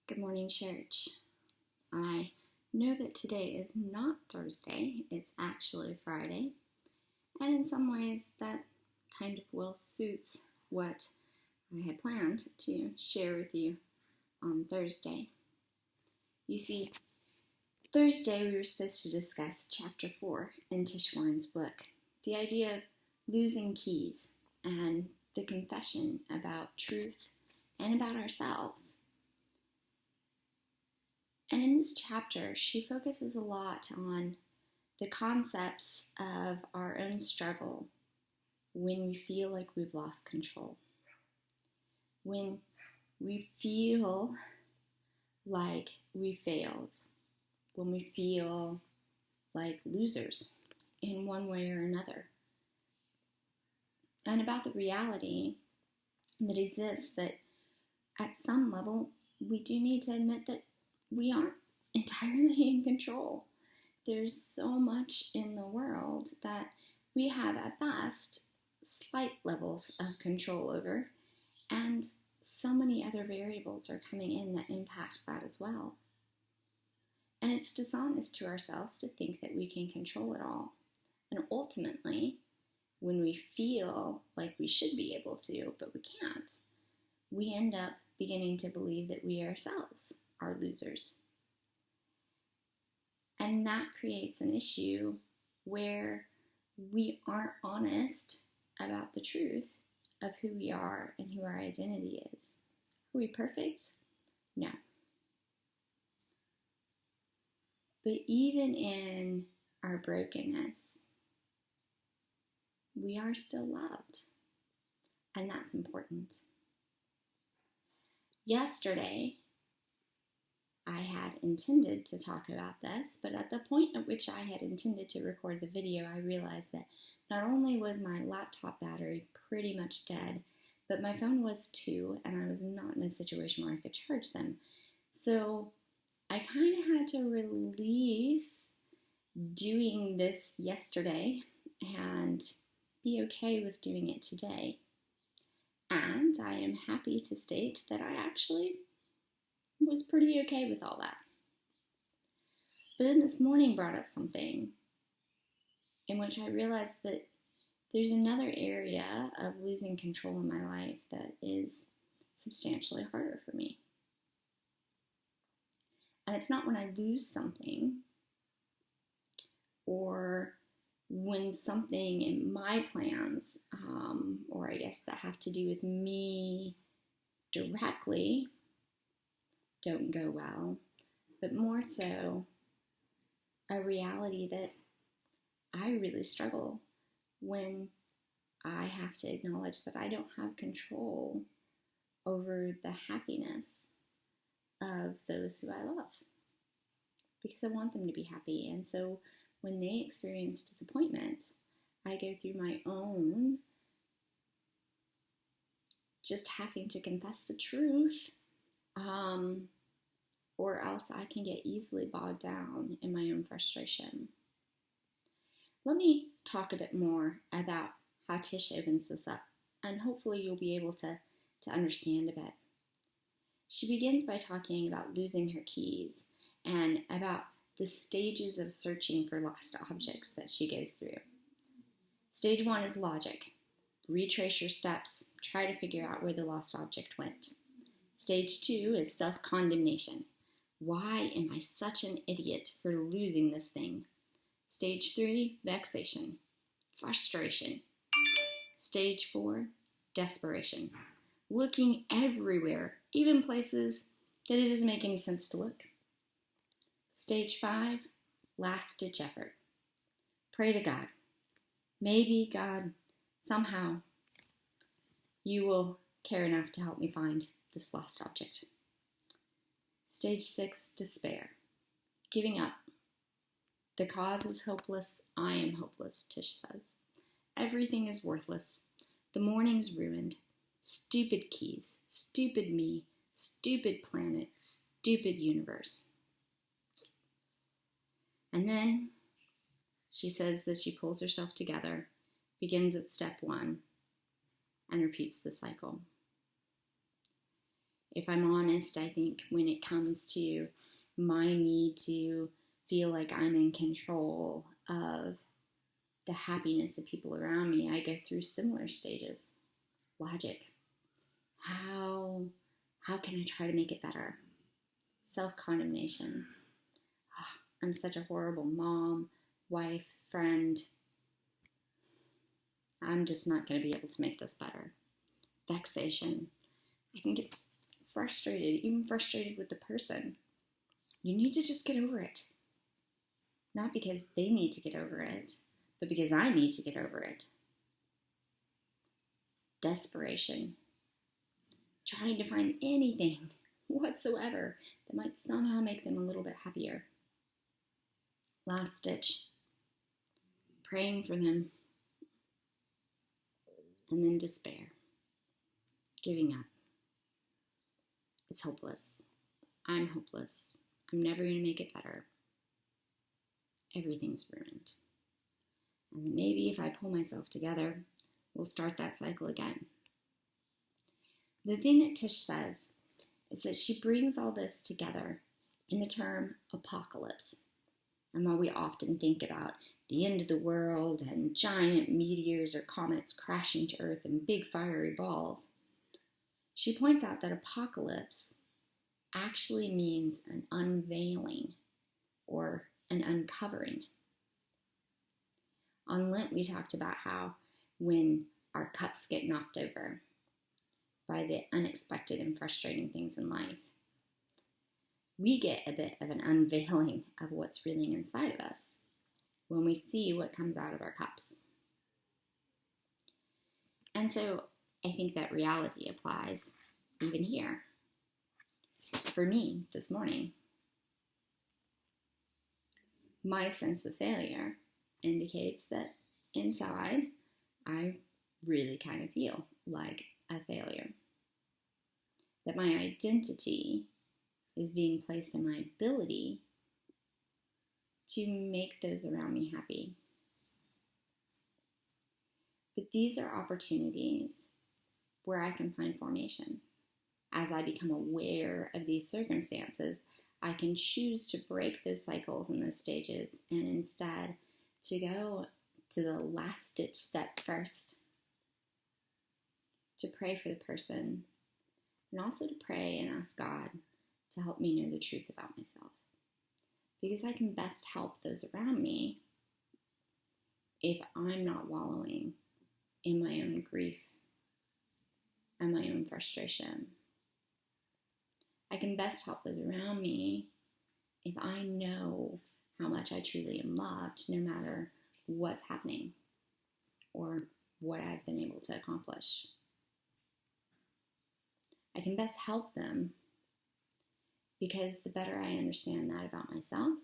Good morning, church. I know that today is not Thursday, it's actually Friday, and in some ways that kind of well suits what I had planned to share with you on Thursday. You see, Thursday we were supposed to discuss chapter 4 in Tish Warren's book, the idea of losing keys and the confession about truth and about ourselves. And in this chapter, she focuses a lot on the concepts of our own struggle when we feel like we've lost control, when we feel like we failed, when we feel like losers in one way or another, and about the reality that exists that at some level we do need to admit that we aren't entirely in control. There's so much in the world that we have at best slight levels of control over, and so many other variables are coming in that impact that as well. And it's dishonest to ourselves to think that we can control it all. And ultimately, when we feel like we should be able to, but we can't, we end up beginning to believe that we ourselves are losers. And that creates an issue where we aren't honest about the truth of who we are and who our identity is. Are we perfect? No. But even in our brokenness, we are still loved. And that's important. Yesterday, I had intended to talk about this, but at the point at which I had intended to record the video, I realized that not only was my laptop battery pretty much dead, but my phone was too, and I was not in a situation where I could charge them. So I kind of had to release doing this yesterday and be okay with doing it today. And I am happy to state that I actually was pretty okay with all that. But then this morning brought up something in which I realized that there's another area of losing control in my life that is substantially harder for me. And it's not when I lose something or when something in my plans, or I guess that have to do with me directly, don't go well, but more so a reality that I really struggle when I have to acknowledge that I don't have control over the happiness of those who I love, because I want them to be happy. And so when they experience disappointment, I go through my own just having to confess the truth, or else I can get easily bogged down in my own frustration. Let me talk a bit more about how Tish opens this up, and hopefully you'll be able to understand a bit. She begins by talking about losing her keys and about the stages of searching for lost objects that she goes through. Stage 1 is logic. Retrace your steps. Try to figure out where the lost object went. Stage 2 is self-condemnation. Why am I such an idiot for losing this thing? Stage 3, vexation, frustration. Stage 4, desperation. Looking everywhere, even places that it doesn't make any sense to look. Stage 5, last-ditch effort. Pray to God. Maybe God, somehow, you will care enough to help me find this lost object. Stage 6, despair. Giving up. The cause is hopeless. I am hopeless, Tish says. Everything is worthless. The morning's ruined. Stupid keys. Stupid me. Stupid planet. Stupid universe. And then she says that she pulls herself together, begins at step 1, and repeats the cycle. If I'm honest, I think when it comes to my need to feel like I'm in control of the happiness of people around me, I go through similar stages. Logic. How can I try to make it better? Self-condemnation. Oh, I'm such a horrible mom, wife, friend. I'm just not going to be able to make this better. Vexation. I can get frustrated, even frustrated with the person. You need to just get over it. Not because they need to get over it, but because I need to get over it. Desperation. Trying to find anything whatsoever that might somehow make them a little bit happier. Last ditch. Praying for them. And then despair. Giving up. It's hopeless. I'm hopeless. I'm never going to make it better. Everything's ruined. And then maybe if I pull myself together, we'll start that cycle again. The thing that Tish says is that she brings all this together in the term apocalypse. And while we often think about the end of the world and giant meteors or comets crashing to Earth in big fiery balls, she points out that apocalypse actually means an unveiling or an uncovering. On Lent, we talked about how when our cups get knocked over by the unexpected and frustrating things in life, we get a bit of an unveiling of what's really inside of us when we see what comes out of our cups. And so I think that reality applies even here. For me, this morning, my sense of failure indicates that inside, I really kind of feel like a failure. That my identity is being placed in my ability to make those around me happy. But these are opportunities where I can find formation. As I become aware of these circumstances, I can choose to break those cycles and those stages and instead to go to the last ditch step first, to pray for the person, and also to pray and ask God to help me know the truth about myself. Because I can best help those around me if I'm not wallowing in my own grief and my own frustration. I can best help those around me if I know how much I truly am loved, no matter what's happening or what I've been able to accomplish. I can best help them because the better I understand that about myself,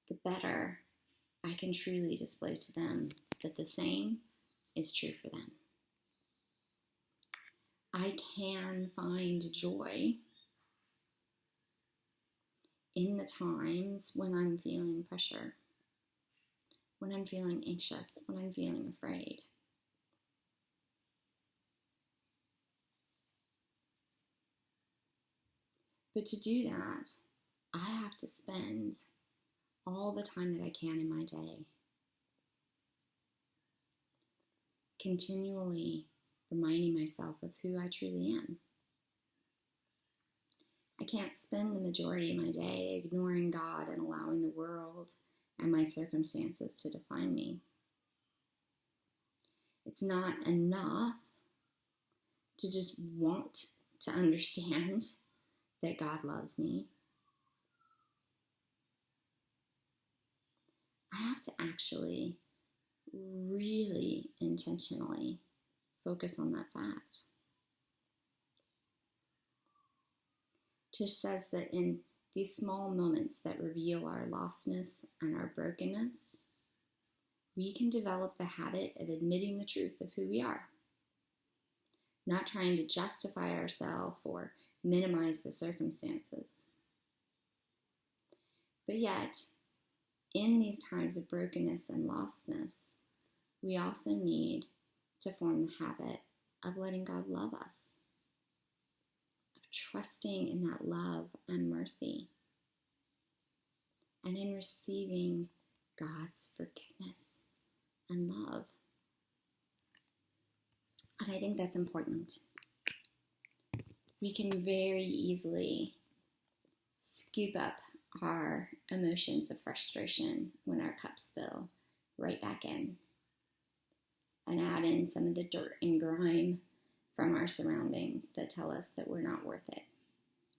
the better I can truly display to them that the same is true for them. I can find joy in the times when I'm feeling pressure, when I'm feeling anxious, when I'm feeling afraid. But to do that, I have to spend all the time that I can in my day continually reminding myself of who I truly am. I can't spend the majority of my day ignoring God and allowing the world and my circumstances to define me. It's not enough to just want to understand that God loves me. I have to actually really intentionally focus on that fact. Tish says that in these small moments that reveal our lostness and our brokenness, we can develop the habit of admitting the truth of who we are, not trying to justify ourselves or minimize the circumstances. But yet, in these times of brokenness and lostness, we also need to form the habit of letting God love us trusting in that love and mercy, and in receiving God's forgiveness and love. And I think that's important. We can very easily scoop up our emotions of frustration when our cups fill right back in, and add in some of the dirt and grime from our surroundings that tell us that we're not worth it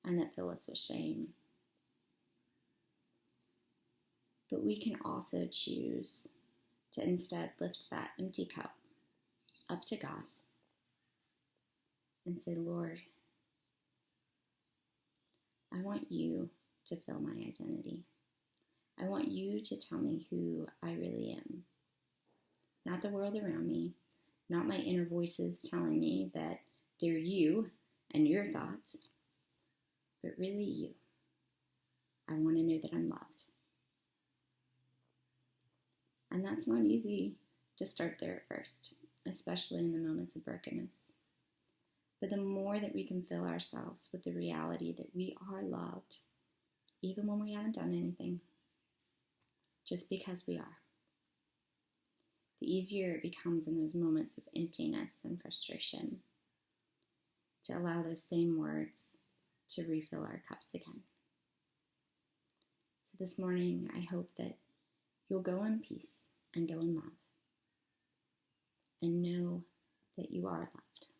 and that fill us with shame. But we can also choose to instead lift that empty cup up to God and say, Lord, I want you to fill my identity. I want you to tell me who I really am. Not the world around me, not my inner voices telling me that they're you and your thoughts, but really you. I want to know that I'm loved. And that's not easy to start there at first, especially in the moments of brokenness. But the more that we can fill ourselves with the reality that we are loved, even when we haven't done anything, just because we are, the easier it becomes in those moments of emptiness and frustration to allow those same words to refill our cups again. So this morning, I hope that you'll go in peace and go in love and know that you are loved.